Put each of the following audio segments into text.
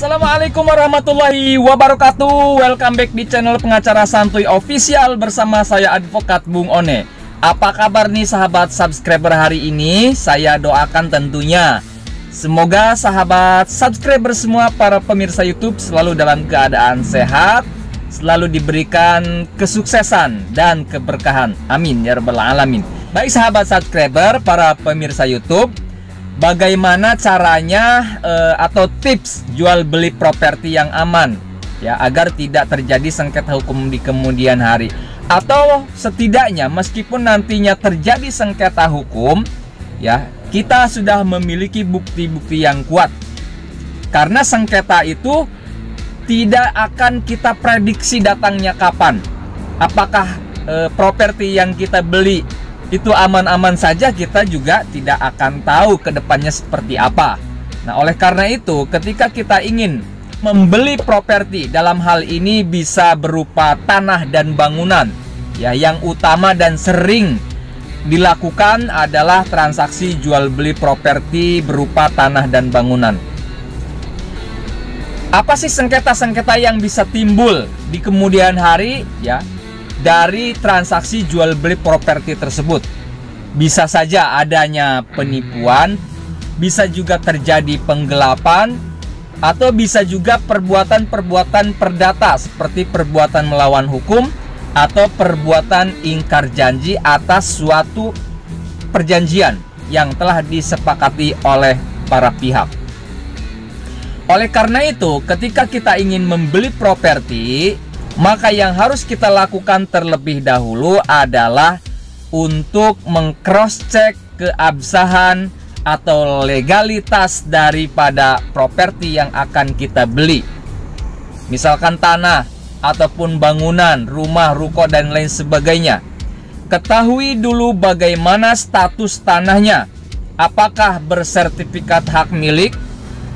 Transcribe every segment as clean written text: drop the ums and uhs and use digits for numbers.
Assalamualaikum warahmatullahi wabarakatuh. Welcome back di channel Pengacara Santuy Official bersama saya Advokat Bung One. Apa kabar nih sahabat subscriber hari ini? Saya doakan tentunya semoga sahabat subscriber semua, para pemirsa YouTube selalu dalam keadaan sehat, selalu diberikan kesuksesan dan keberkahan. Amin ya rabbal alamin. Baik sahabat subscriber, para pemirsa YouTube, bagaimana caranya atau tips jual beli properti yang aman ya, agar tidak terjadi sengketa hukum di kemudian hari, atau setidaknya meskipun nantinya terjadi sengketa hukum ya, kita sudah memiliki bukti-bukti yang kuat. Karena sengketa itu tidak akan kita prediksi datangnya kapan. Apakah properti yang kita beli itu aman-aman saja, kita juga tidak akan tahu ke depannya seperti apa. Nah, oleh karena itu, ketika kita ingin membeli properti, dalam hal ini bisa berupa tanah dan bangunan, ya, yang utama dan sering dilakukan adalah transaksi jual beli properti berupa tanah dan bangunan. Apa sih sengketa-sengketa yang bisa timbul di kemudian hari ya, dari transaksi jual beli properti tersebut? Bisa saja adanya penipuan, bisa juga terjadi penggelapan, atau bisa juga perbuatan-perbuatan perdata seperti perbuatan melawan hukum atau perbuatan ingkar janji atas suatu perjanjian yang telah disepakati oleh para pihak. Oleh karena itu, ketika kita ingin membeli properti, maka yang harus kita lakukan terlebih dahulu adalah untuk meng-cross-check keabsahan atau legalitas daripada properti yang akan kita beli. Misalkan tanah ataupun bangunan, rumah, ruko, dan lain sebagainya. Ketahui dulu bagaimana status tanahnya. Apakah bersertifikat hak milik,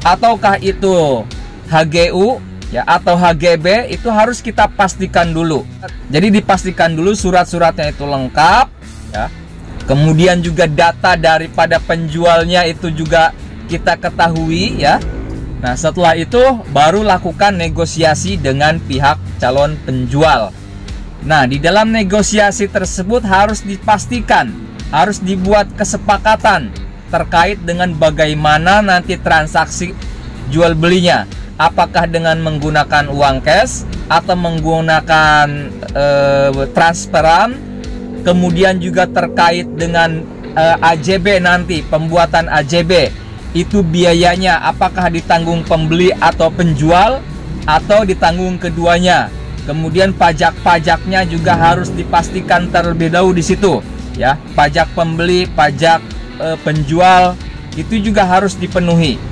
ataukah itu HGU ya, atau HGB, itu harus kita pastikan dulu. Jadi dipastikan dulu surat-suratnya itu lengkap ya. Kemudian juga data daripada penjualnya itu juga kita ketahui ya. Nah, setelah itu baru lakukan negosiasi dengan pihak calon penjual. Nah, di dalam negosiasi tersebut harus dipastikan, harus dibuat kesepakatan terkait dengan bagaimana nanti transaksi jual belinya. Apakah dengan menggunakan uang cash atau menggunakan transferan, kemudian juga terkait dengan AJB nanti, pembuatan AJB itu biayanya apakah ditanggung pembeli atau penjual atau ditanggung keduanya. Kemudian pajak-pajaknya juga harus dipastikan terlebih dahulu di situ ya. Pajak pembeli, pajak penjual itu juga harus dipenuhi.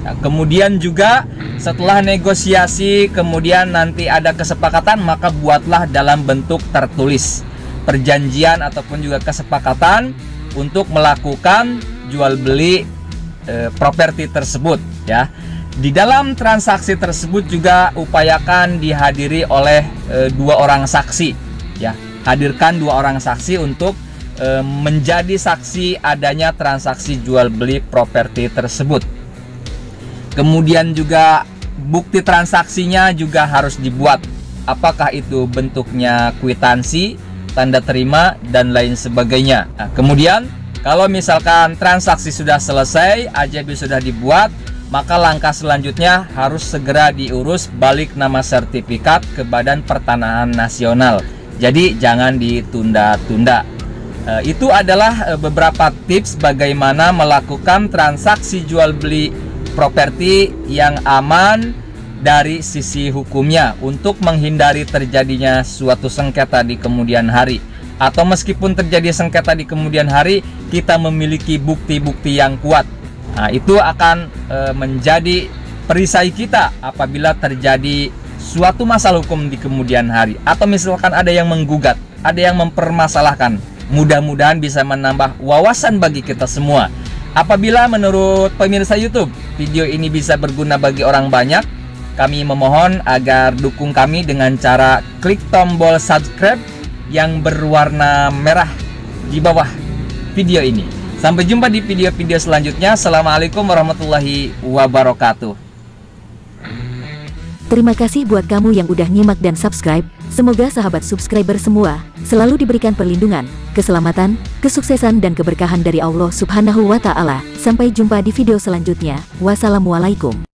Nah, kemudian juga setelah negosiasi, kemudian nanti ada kesepakatan, maka buatlah dalam bentuk tertulis perjanjian ataupun juga kesepakatan untuk melakukan jual beli properti tersebut ya. Di dalam transaksi tersebut juga upayakan dihadiri oleh dua orang saksi ya. Hadirkan dua orang saksi untuk menjadi saksi adanya transaksi jual beli properti tersebut. Kemudian juga bukti transaksinya juga harus dibuat. Apakah itu bentuknya kwitansi, tanda terima, dan lain sebagainya. Nah, kemudian kalau misalkan transaksi sudah selesai, AJB sudah dibuat, maka langkah selanjutnya harus segera diurus balik nama sertifikat ke Badan Pertanahan Nasional. Jadi jangan ditunda-tunda. Itu adalah beberapa tips bagaimana melakukan transaksi jual beli properti yang aman dari sisi hukumnya untuk menghindari terjadinya suatu sengketa di kemudian hari. Atau meskipun terjadi sengketa di kemudian hari, kita memiliki bukti-bukti yang kuat. Nah, itu akan menjadi perisai kita apabila terjadi suatu masalah hukum di kemudian hari. Atau misalkan ada yang menggugat, ada yang mempermasalahkan. Mudah-mudahan bisa menambah wawasan bagi kita semua. Apabila menurut pemirsa YouTube video ini bisa berguna bagi orang banyak, kami memohon agar dukung kami dengan cara klik tombol subscribe yang berwarna merah di bawah video ini. Sampai jumpa di video-video selanjutnya. Assalamualaikum warahmatullahi wabarakatuh. Terima kasih buat kamu yang udah nyimak dan subscribe. Semoga sahabat subscriber semua selalu diberikan perlindungan, keselamatan, kesuksesan dan keberkahan dari Allah Subhanahu wa Ta'ala. Sampai jumpa di video selanjutnya. Wassalamualaikum.